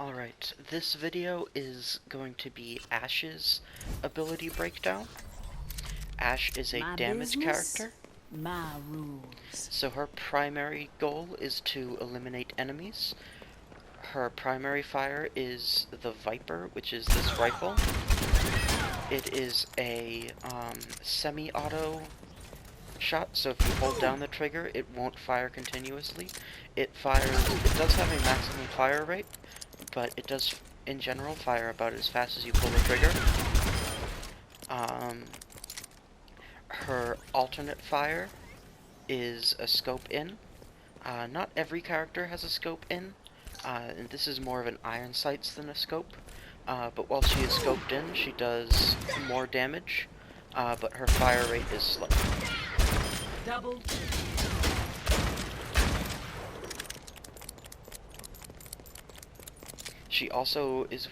Alright, this video is going to be Ashe's ability breakdown. Ashe is a damage character, my rules. so her primary goal is to eliminate enemies. Her primary fire is the Viper, which is this rifle. It is a semi-auto shot, so if you hold down the trigger, it won't fire continuously. It does have a maximum fire rate, but it does, in general, fire about as fast as you pull the trigger. Her alternate fire is a scope in. Not every character has a scope in, and this is more of an iron sights than a scope. But while she is scoped in, she does more damage, but her fire rate is slow. Double. She also is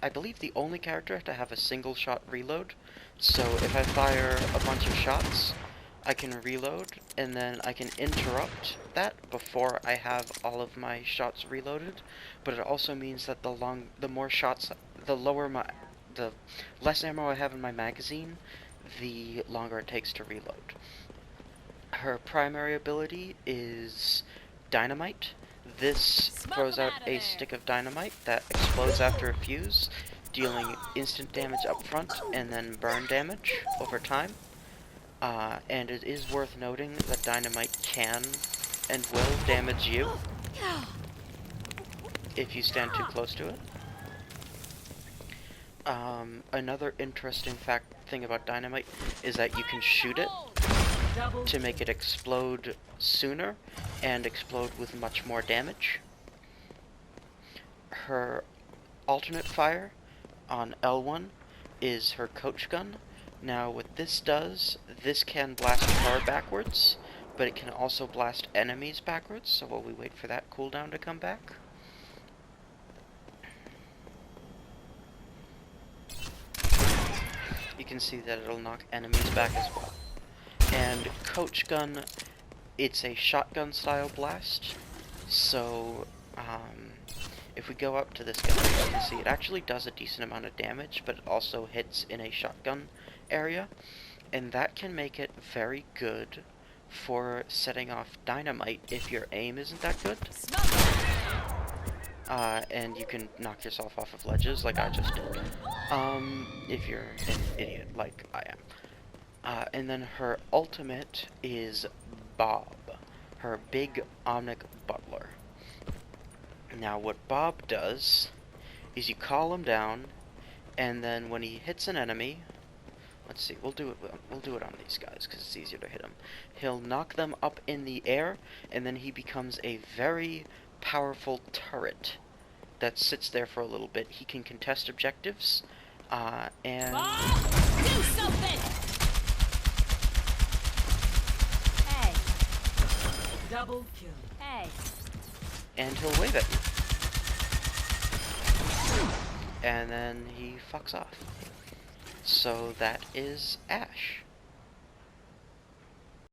I believe the only character to have a single shot reload. So if I fire a bunch of shots, I can reload, and then I can interrupt that before I have all of my shots reloaded. But it also means that the less ammo I have in my magazine, the longer it takes to reload. Her primary ability is Dynamite. This throws out a stick of dynamite that explodes after a fuse, dealing instant damage up front and then burn damage over time. And it is worth noting that dynamite can and will damage you if you stand too close to it. Another interesting thing about dynamite is that you can shoot it to make it explode sooner and explode with much more damage. Her alternate fire on L1 is her coach gun. Now what this does, this can blast her backwards, but it can also blast enemies backwards, so while we wait for that cooldown to come back. You can see that it'll knock enemies back as well. And coach gun, it's a shotgun style blast, so if we go up to this gun, you can see it actually does a decent amount of damage, but it also hits in a shotgun area, and that can make it very good for setting off dynamite if your aim isn't that good. And you can knock yourself off of ledges like I just did, if you're an idiot like I am. And then her ultimate is Bob, her big Omnic Butler. Now what Bob does is you call him down, and then when he hits an enemy, let's see, we'll do it on these guys because it's easier to hit them. He'll knock them up in the air, and then he becomes a very powerful turret that sits there for a little bit. He can contest objectives, and do something. Hey. Double kill. Hey. and he'll wave at you. And then he fucks off. So that is Ashe.